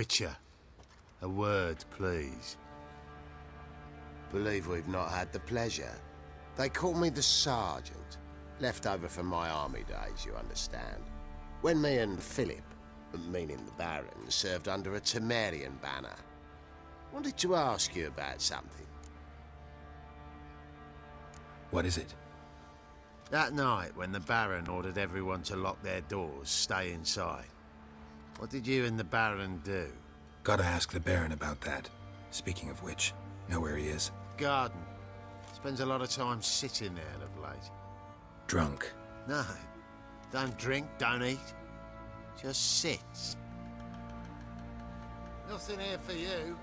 Witcher, a word, please. Believe we've not had the pleasure. They call me the Sergeant. Left over from my army days, you understand. When me and Philip, meaning the Baron, served under a Temerian banner. Wanted to ask you about something. What is it? That night, when the Baron ordered everyone to lock their doors, stay inside, what did you and the Baron do? Gotta ask the Baron about that. Speaking of which, know where he is? Garden. Spends a lot of time sitting there of late. Drunk. No. Don't drink, don't eat. Just sits. Nothing here for you.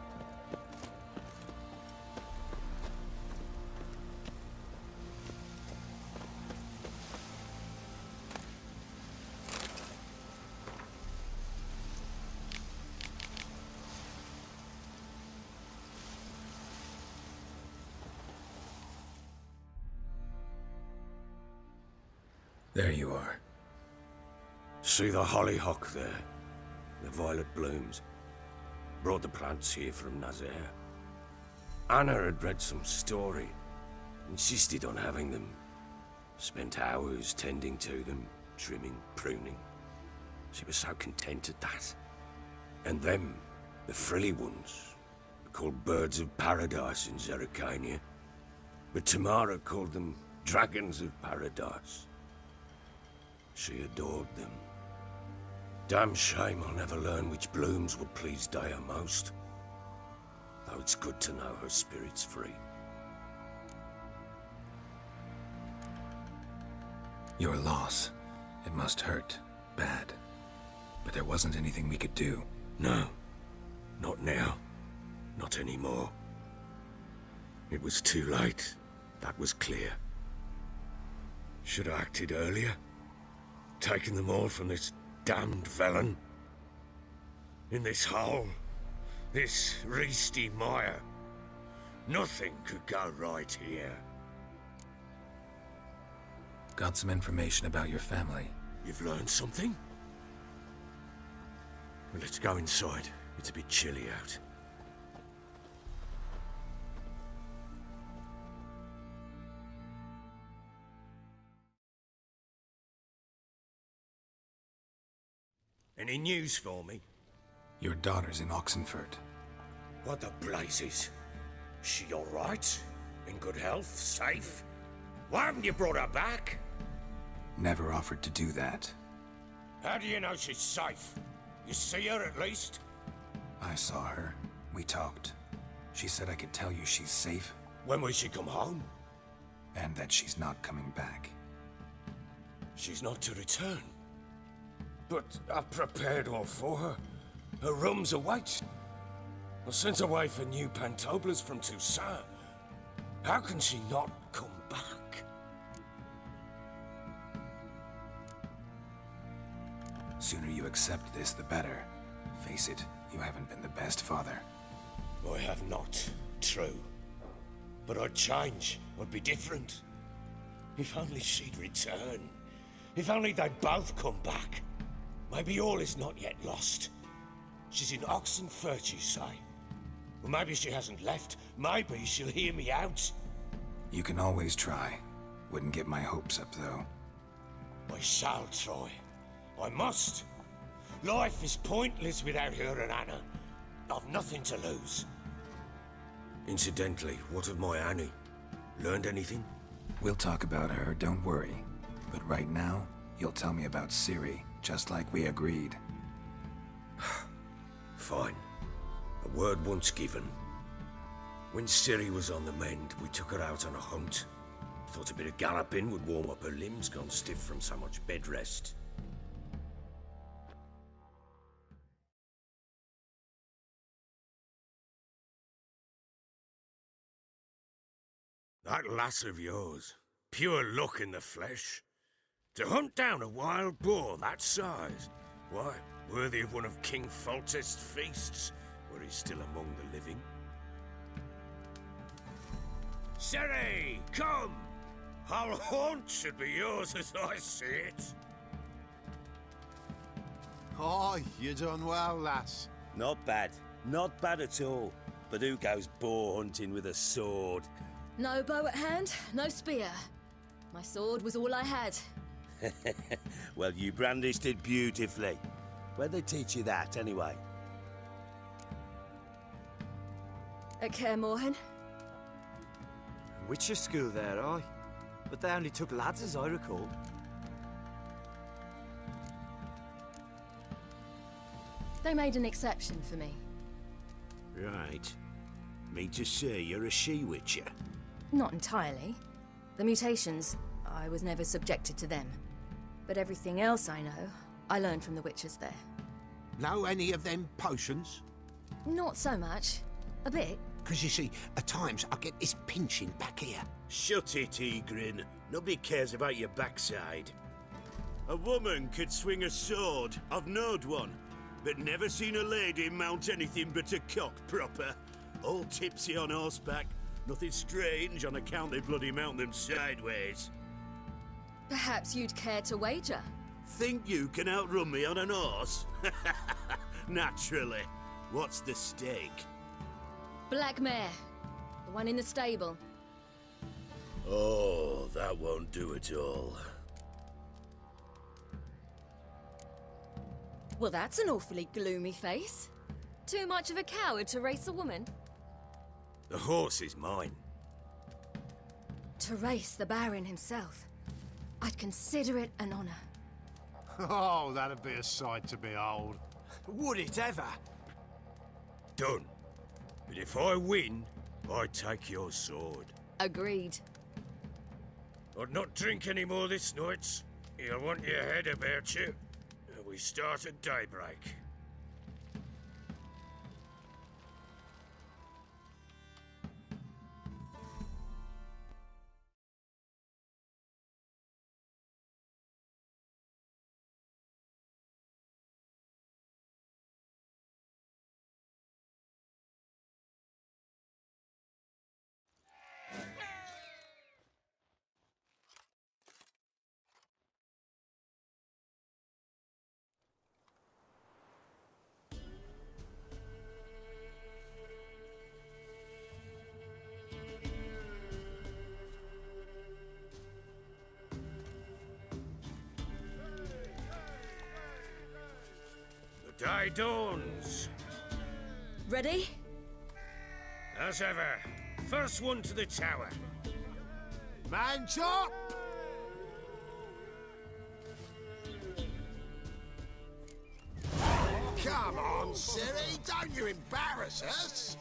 There you are. See the hollyhock there? The violet blooms. Brought the plants here from Nazaire. Anna had read some story. Insisted on having them. Spent hours tending to them, trimming, pruning. She was so content at that. And them, the frilly ones, are called birds of paradise in Zerrikania. But Tamara called them dragons of paradise. She adored them. Damn shame I'll never learn which blooms would please Daya most. Though it's good to know her spirit's free. Your loss. It must hurt. Bad. But there wasn't anything we could do. No. Not now. Not anymore. It was too late. That was clear. Should have acted earlier. Taken them all from this damned felon. In this hole. This Reesty mire. Nothing could go right here. Got some information about your family. You've learned something? Well, let's go inside. It's a bit chilly out. Any news for me? Your daughter's in Oxenfurt. What the blazes? She all right? In good health? Safe? Why haven't you brought her back? Never offered to do that. How do you know she's safe? You see her at least? I saw her. We talked. She said I could tell you she's safe. When will she come home? And that she's not coming back. She's not to return. But I've prepared all for her. Her rooms await. I sent away for new Pantoblas from Toussaint. How can she not come back? Sooner you accept this, the better. Face it, you haven't been the best father. I have not, true. But I'd change, I'd be different. If only she'd return. If only they'd both come back. Maybe all is not yet lost. She's in Oxenfurt, you say? Well, maybe she hasn't left. Maybe she'll hear me out. You can always try. Wouldn't get my hopes up, though. I shall try. I must. Life is pointless without her and Anna. I've nothing to lose. Incidentally, what of my Annie? Learned anything? We'll talk about her, don't worry. But right now, you'll tell me about Ciri, just like we agreed. Fine. A word once given. When Ciri was on the mend, we took her out on a hunt. Thought a bit of galloping would warm up her limbs gone stiff from so much bed rest. That lass of yours, pure luck in the flesh. To hunt down a wild boar that size, why, worthy of one of King Foltest's feasts, were he still among the living. Ciri, come! Our haunt should be yours as I see it. Oh, you done well, lass. Not bad. Not bad at all. But who goes boar hunting with a sword? No bow at hand, no spear. My sword was all I had. Well, you brandished it beautifully. Where'd they teach you that, anyway? At Kaer Morhen. Witcher school there, aye. But they only took lads, as I recall. They made an exception for me. Right. Mean to say you're a she-witcher? Not entirely. The mutations, I was never subjected to them. But everything else I know, I learned from the witches there. Know any of them potions? Not so much. A bit. Because you see, at times I get this pinching back here. Shut it, Egrin. Nobody cares about your backside. A woman could swing a sword. I've knowed one. But never seen a lady mount anything but a cock proper. All tipsy on horseback. Nothing strange on account they bloody mount them sideways. Perhaps you'd care to wager? Think you can outrun me on an horse? Naturally. What's the stake? Black mare. The one in the stable. Oh, that won't do at all. Well, that's an awfully gloomy face. Too much of a coward to race a woman? The horse is mine. To race the Baron himself. I'd consider it an honor. Oh, that'd be a sight to behold. Would it ever? Done. But if I win, I take your sword. Agreed. I'd not drink any more this night. You'll want your head about you. We start at daybreak. The day dawns. Ready? As ever, first one to the tower. Man chop! Come on, Ciri, don't you embarrass us!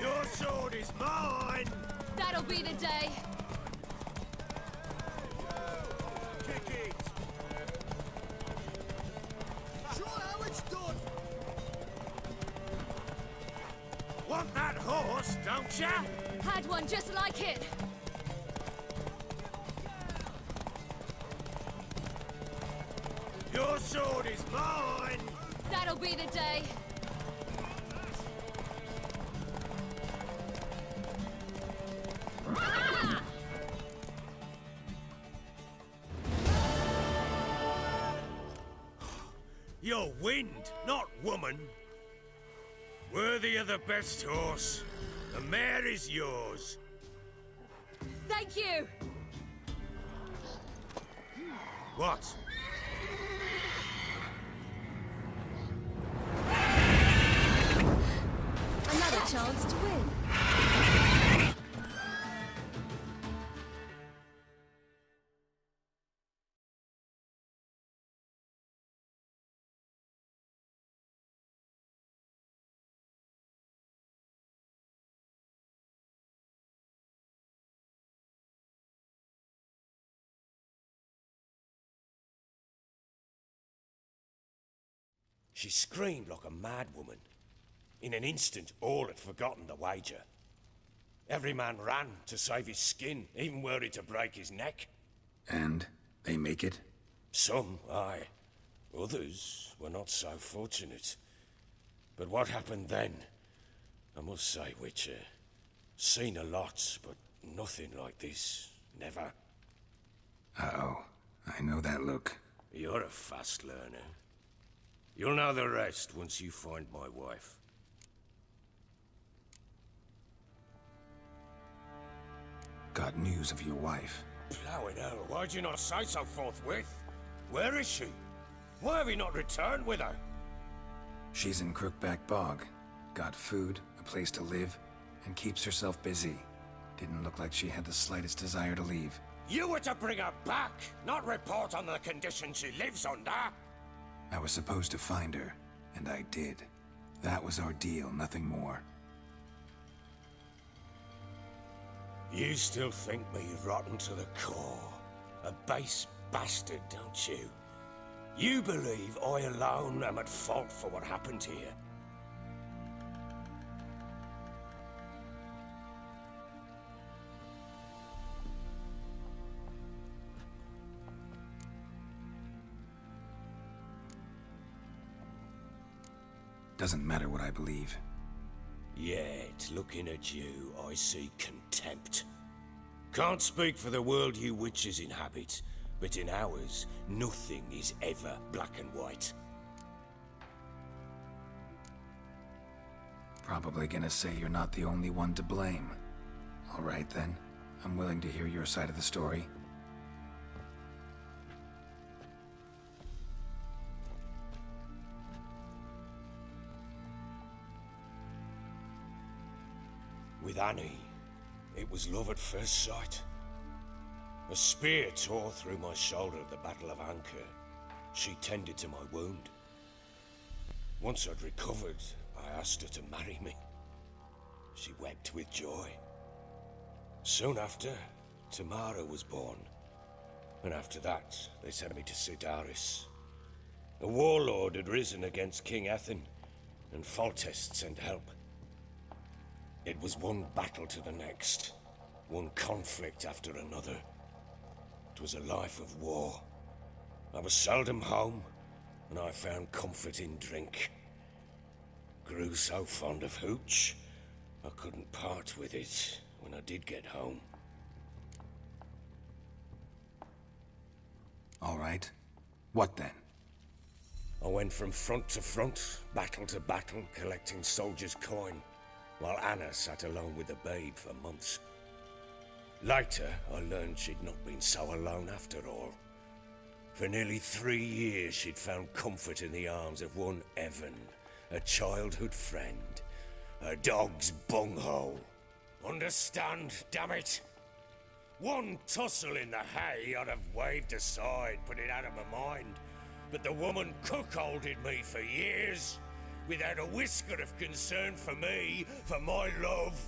Your sword is mine! That'll be the day. Kick it! Show how it's done! Want that horse, don't ya? Had one just like it. Your sword is mine! That'll be the day. You're wind, not woman. Worthy of the best horse. The mare is yours. Thank you. What? Another chance to win. She screamed like a mad woman. In an instant, all had forgotten the wager. Every man ran to save his skin, even were it to break his neck. And they make it? Some, aye. Others were not so fortunate. But what happened then? I must say, Witcher, seen a lot, but nothing like this. Never. Uh-oh. I know that look. You're a fast learner. You'll know the rest once you find my wife. Got news of your wife. Plowing hell, why'd you not say so forthwith? Where is she? Why have you not returned with her? She's in Crookback Bog. Got food, a place to live, and keeps herself busy. Didn't look like she had the slightest desire to leave. You were to bring her back, not report on the conditions she lives under. I was supposed to find her, and I did. That was our deal, nothing more. You still think me rotten to the core. A base bastard, don't you? You believe I alone am at fault for what happened here. Doesn't matter what I believe. Yet, looking at you, I see contempt. Can't speak for the world you witches inhabit, but in ours, nothing is ever black and white. Probably gonna say you're not the only one to blame. All right then, I'm willing to hear your side of the story. With Annie, it was love at first sight. A spear tore through my shoulder at the Battle of Anchor. She tended to my wound. Once I'd recovered, I asked her to marry me. She wept with joy. Soon after, Tamara was born. And after that, they sent me to Sidaris. A warlord had risen against King Ethan, and Foltest sent help. It was one battle to the next, one conflict after another. It was a life of war. I was seldom home, and I found comfort in drink. Grew so fond of hooch, I couldn't part with it when I did get home. All right. What then? I went from front to front, battle to battle, collecting soldiers' coin, while Anna sat alone with the babe for months. Later, I learned she'd not been so alone after all. For nearly 3 years, she'd found comfort in the arms of one Evan, a childhood friend, a dog's bunghole. Understand, damn it? One tussle in the hay I'd have waved aside, put it out of my mind, but the woman cuckolded me for years, without a whisker of concern for me, for my love.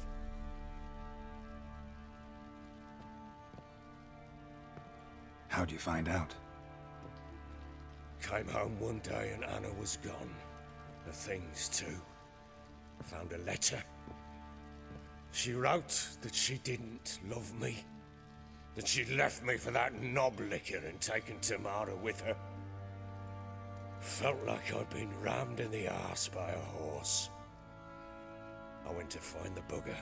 How'd you find out? Came home one day and Anna was gone. The things too. Found a letter. She wrote that she didn't love me. That she'd left me for that knob licker and taken Tamara with her. Felt like I'd been rammed in the arse by a horse. I went to find the bugger,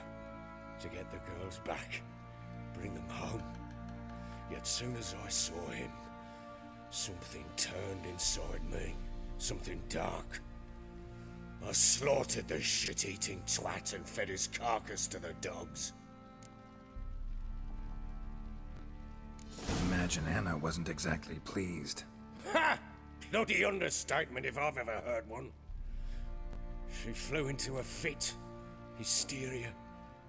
to get the girls back, bring them home. Yet soon as I saw him, something turned inside me, something dark. I slaughtered the shit-eating twat and fed his carcass to the dogs. Imagine Anna wasn't exactly pleased. Ha! Bloody understatement if I've ever heard one. She flew into a fit, hysteria,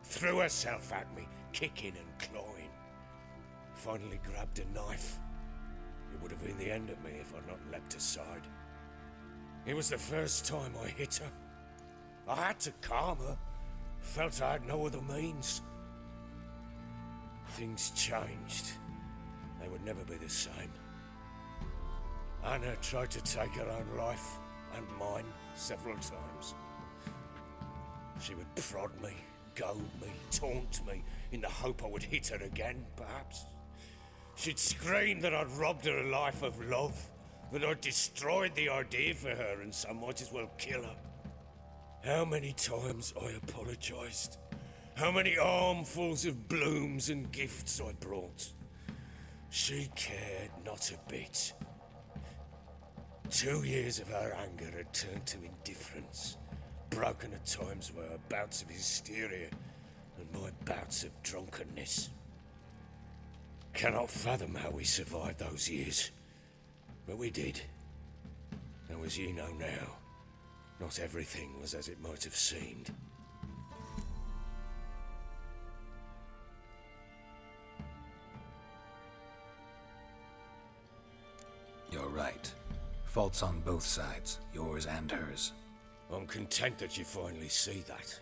threw herself at me, kicking and clawing. Finally grabbed a knife. It would have been the end of me if I'd not leapt aside. It was the first time I hit her. I had to calm her. Felt I had no other means. Things changed. They would never be the same. Anna tried to take her own life, and mine, several times. She would prod me, goad me, taunt me, in the hope I would hit her again, perhaps. She'd scream that I'd robbed her a life of love, that I'd destroyed the idea for her, and so might as well kill her. How many times I apologized. How many armfuls of blooms and gifts I brought. She cared not a bit. 2 years of her anger had turned to indifference, broken at times by her bouts of hysteria and my bouts of drunkenness. Cannot fathom how we survived those years, but we did. And as you know now, not everything was as it might have seemed. You're right. Faults on both sides, yours and hers. I'm content that you finally see that.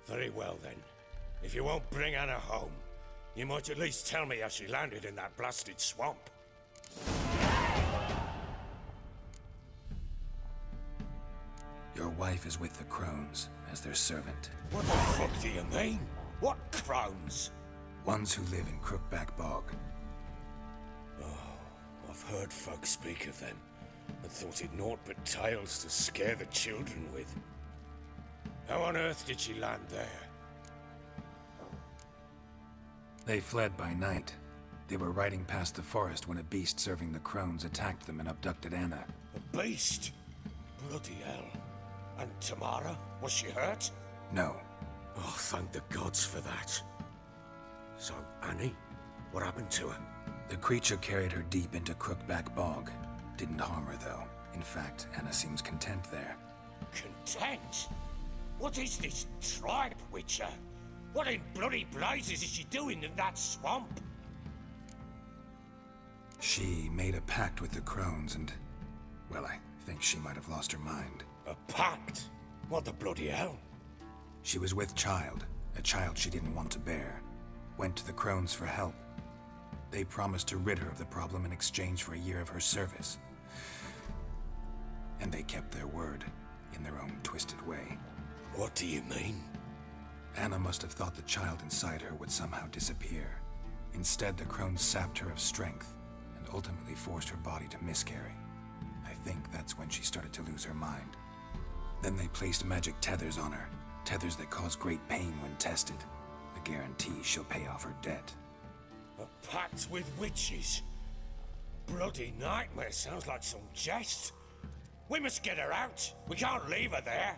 Very well then. If you won't bring Anna home, you might at least tell me how she landed in that blasted swamp. Your wife is with the Crones, as their servant. What the fuck do you mean? What crones? Ones who live in Crookback Bog. I've heard folk speak of them, and thought it naught but tales to scare the children with. How on earth did she land there? They fled by night. They were riding past the forest when a beast serving the Crones attacked them and abducted Anna. A beast? Bloody hell. And Tamara? Was she hurt? No. Oh, thank the gods for that. So, Annie? What happened to her? The creature carried her deep into Crookback Bog. Didn't harm her, though. In fact, Anna seems content there. Content? What is this tribe, Witcher? What in bloody blazes is she doing in that swamp? She made a pact with the Crones and... well, I think she might have lost her mind. A pact? What the bloody hell? She was with child, a child she didn't want to bear. Went to the Crones for help. They promised to rid her of the problem in exchange for a year of her service. And they kept their word, in their own twisted way. What do you mean? Anna must have thought the child inside her would somehow disappear. Instead, the Crones sapped her of strength, and ultimately forced her body to miscarry. I think that's when she started to lose her mind. Then they placed magic tethers on her, tethers that cause great pain when tested. A guarantee she'll pay off her debt. A pact with witches? Bloody nightmare, sounds like some jest. We must get her out. We can't leave her there.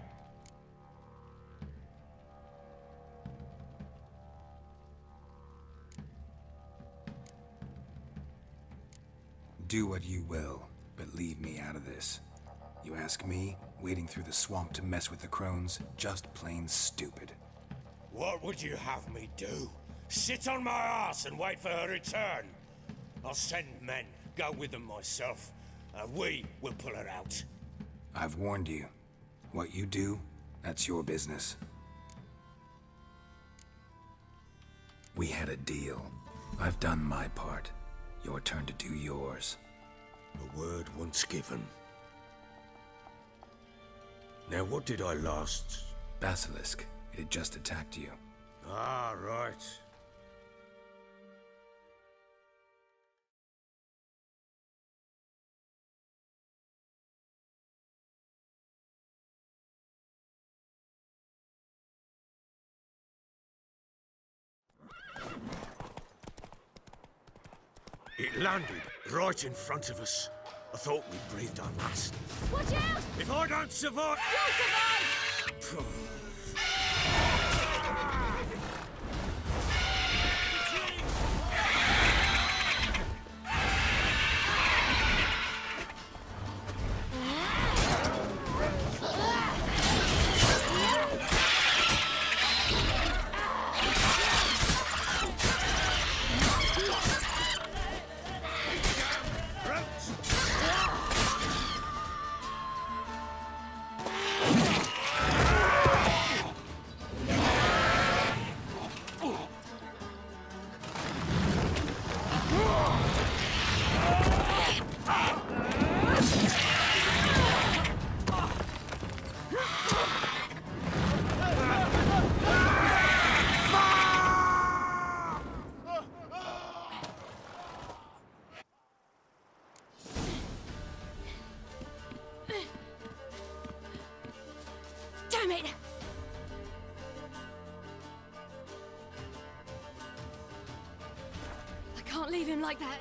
Do what you will, but leave me out of this. You ask me, wading through the swamp to mess with the Crones, just plain stupid. What would you have me do? Sit on my ass and wait for her return? I'll send men, go with them myself, and we will pull her out. I've warned you. What you do, that's your business. We had a deal. I've done my part. Your turn to do yours. A word once given. Now what did I last... Basilisk. It had just attacked you. Ah, right. It landed right in front of us. I thought we breathed our last. Watch out! If I don't survive... You'll survive! Damn it! I can't leave him like that.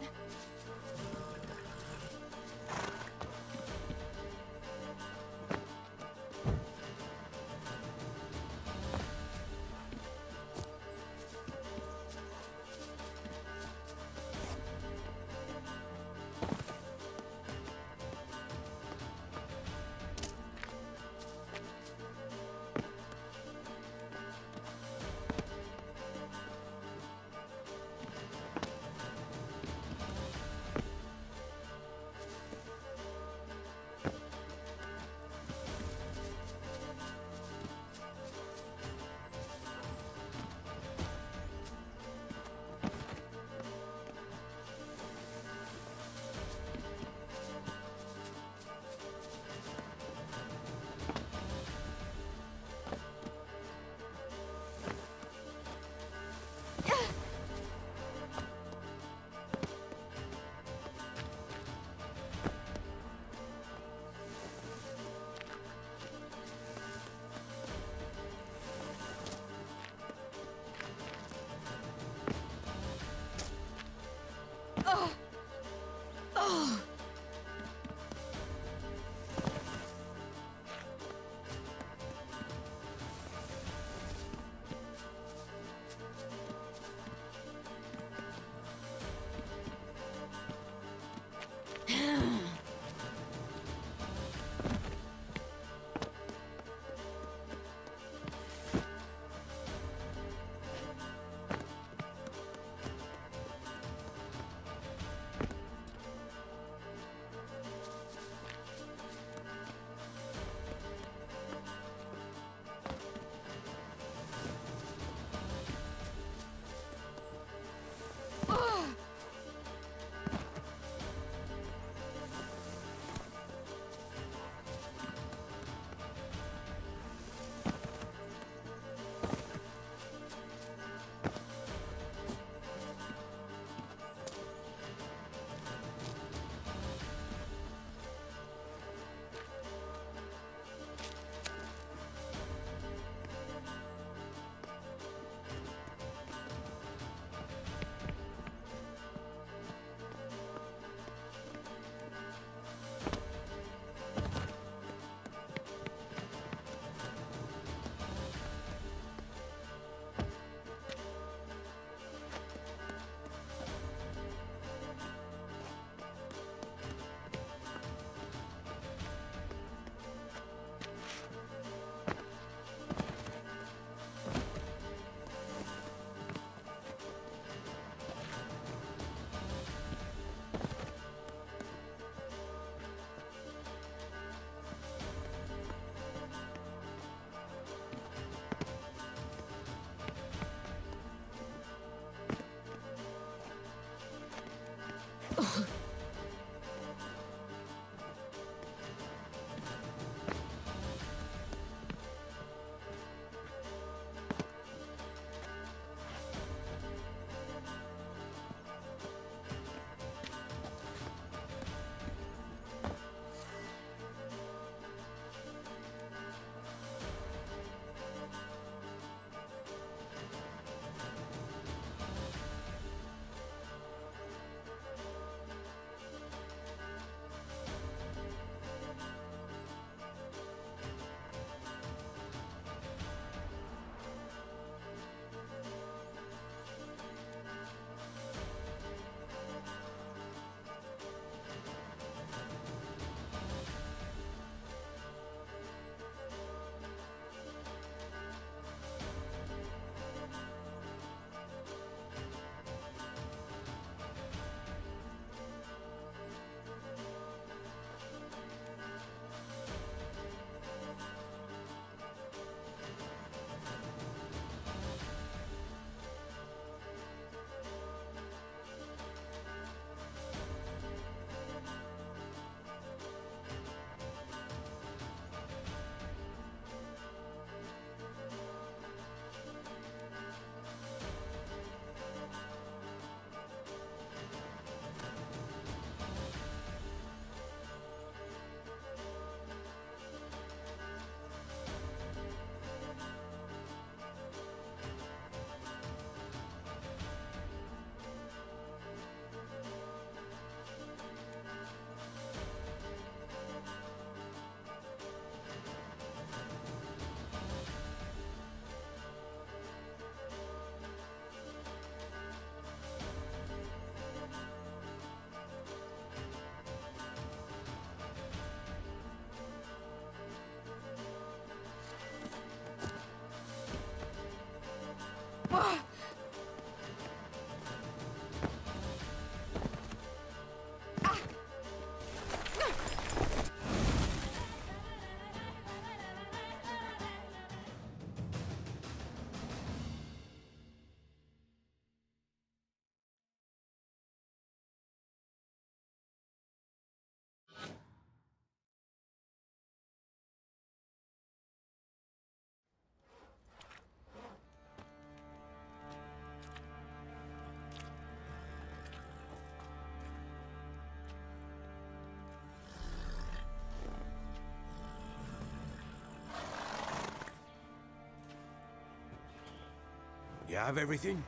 You have everything?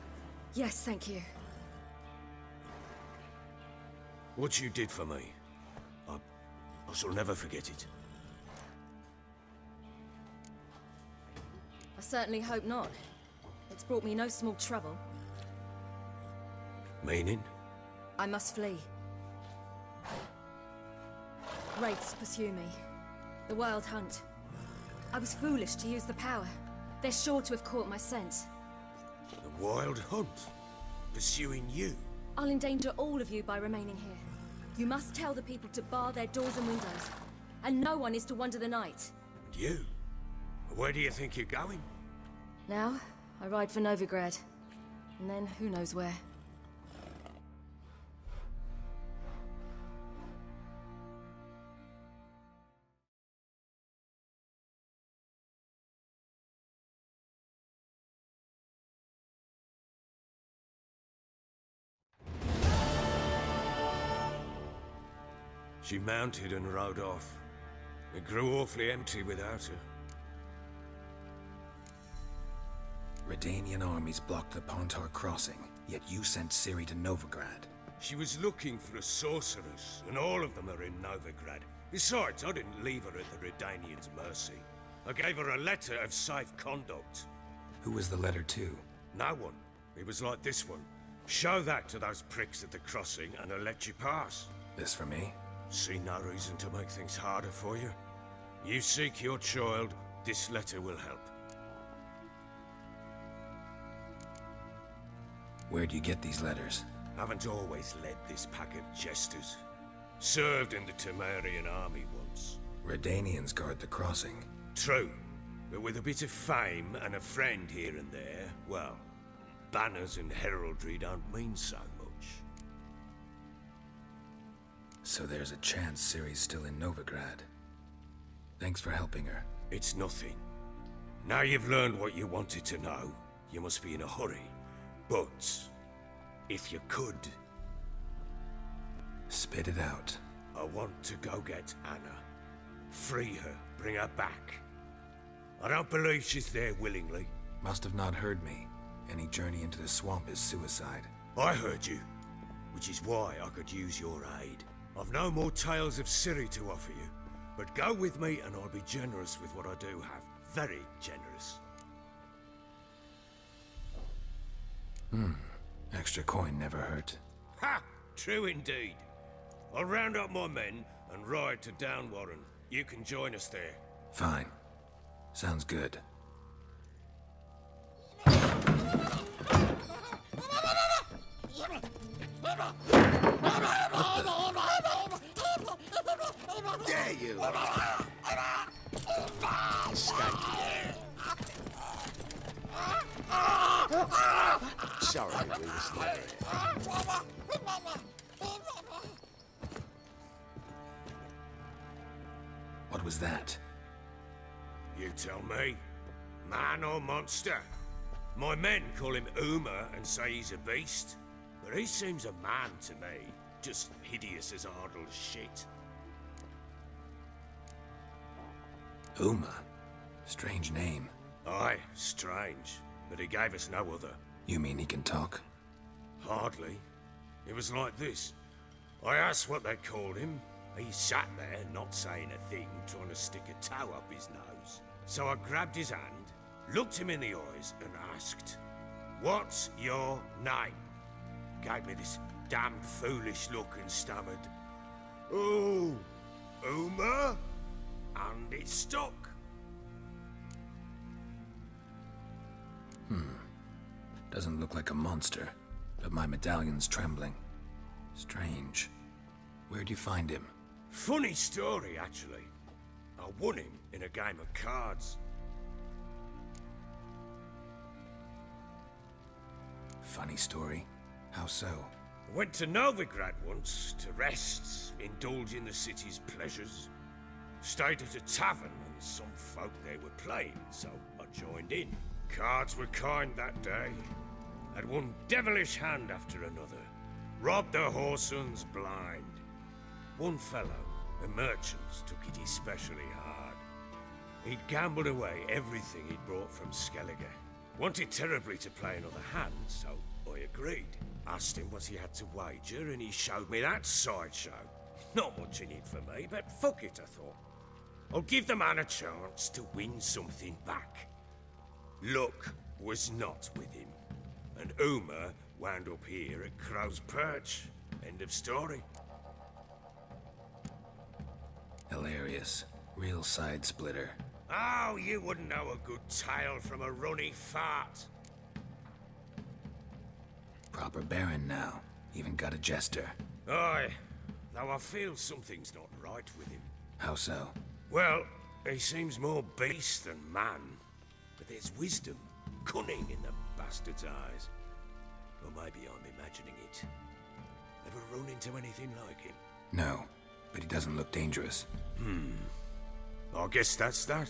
Yes, thank you. What you did for me, I shall never forget it. I certainly hope not. It's brought me no small trouble. Meaning? I must flee. Wraiths pursue me. The Wild Hunt. I was foolish to use the power. They're sure to have caught my scent. The Wild Hunt? Pursuing you? I'll endanger all of you by remaining here. You must tell the people to bar their doors and windows. And no one is to wander the night. And you? Where do you think you're going? Now, I ride for Novigrad. And then, who knows where. She mounted and rode off. It grew awfully empty without her. Redanian armies blocked the Pontar crossing, yet you sent Ciri to Novigrad. She was looking for a sorceress, and all of them are in Novigrad. Besides, I didn't leave her at the Redanians' mercy. I gave her a letter of safe conduct. Who was the letter to? No one. It was like this one. Show that to those pricks at the crossing, and I'll let you pass. This for me? See no reason to make things harder for you. You seek your child, this letter will help. Where'd you get these letters? Haven't always led this pack of jesters. Served in the Temerian army once. Redanians guard the crossing. True, but with a bit of fame and a friend here and there, well, banners and heraldry don't mean so much. So there's a chance Ciri's still in Novigrad. Thanks for helping her. It's nothing. Now you've learned what you wanted to know, you must be in a hurry. But, if you could... Spit it out. I want to go get Anna. Free her, bring her back. I don't believe she's there willingly. Must have not heard me. Any journey into the swamp is suicide. I heard you, which is why I could use your aid. I've no more tales of Ciri to offer you, but go with me and I'll be generous with what I do have. Very generous. Extra coin never hurt. Ha! True indeed. I'll round up my men and ride to Downwarren. You can join us there. Fine. Sounds good. There you are. Escaped. Sorry, we was there. What was that? You tell me. Man or monster? My men call him Uma and say he's a beast. But he seems a man to me. Just hideous as Ardle's shit. Uma? Strange name. Aye, strange. But he gave us no other. You mean he can talk? Hardly. It was like this. I asked what they called him. He sat there, not saying a thing, trying to stick a toe up his nose. So I grabbed his hand, looked him in the eyes, and asked, "What's your name?" Gave me this damned foolish look and stammered, "Oh, Uma?" And it stuck. Doesn't look like a monster, but my medallion's trembling. Strange. Where'd you find him? Funny story, actually. I won him in a game of cards. Funny story? How so? I went to Novigrad once to rest, indulge in the city's pleasures. Stayed at a tavern and some folk there were playing, so I joined in. Cards were kind that day. Had one devilish hand after another. Robbed the whoresons blind. One fellow, a merchant, took it especially hard. He'd gambled away everything he'd brought from Skellige. Wanted terribly to play another hand, so I agreed. Asked him what he had to wager, and he showed me that sideshow. Not much in it for me, but fuck it, I thought. I'll give the man a chance to win something back. Luck was not with him, and Uma wound up here at Crow's Perch. End of story. Hilarious. Real side splitter. Oh, you wouldn't know a good tale from a runny fart. Proper Baron now. Even got a jester. Aye, though I feel something's not right with him. How so? Well, he seems more beast than man. But there's wisdom, cunning in the bastard's eyes. Or maybe I'm imagining it. Ever run into anything like him? No, but he doesn't look dangerous. I guess that's that.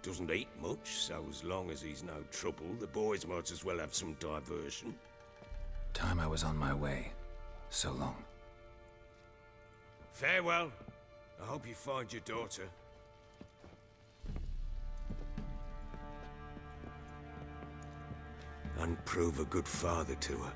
Doesn't eat much, so as long as he's no trouble, the boys might as well have some diversion. Time I was on my way. So long. Farewell. I hope you find your daughter. And prove a good father to her.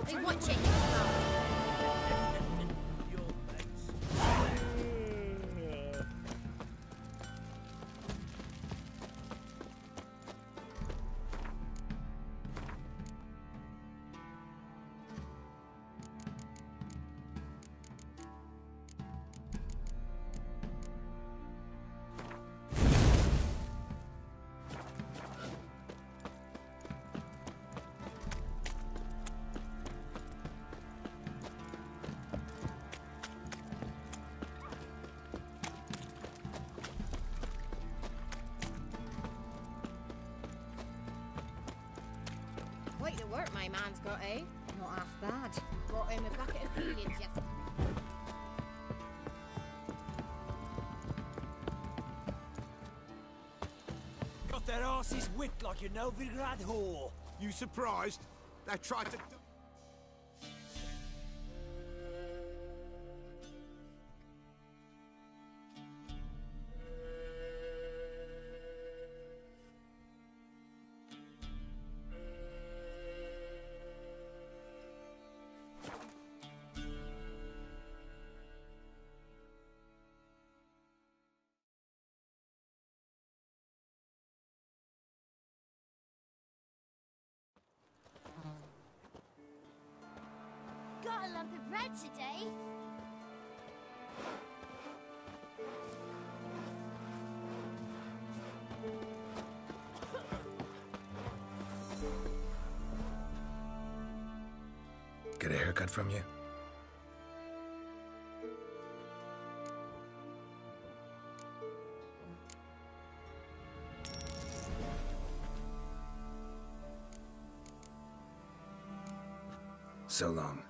Hey, watch it! Quite the work my man's got, eh? Not half bad. Brought him a bucket of peelings yesterday. Got their asses whipped like a Novigrad whore. You surprised? They tried to... Got a lump of bread today. Get a haircut from you? So long.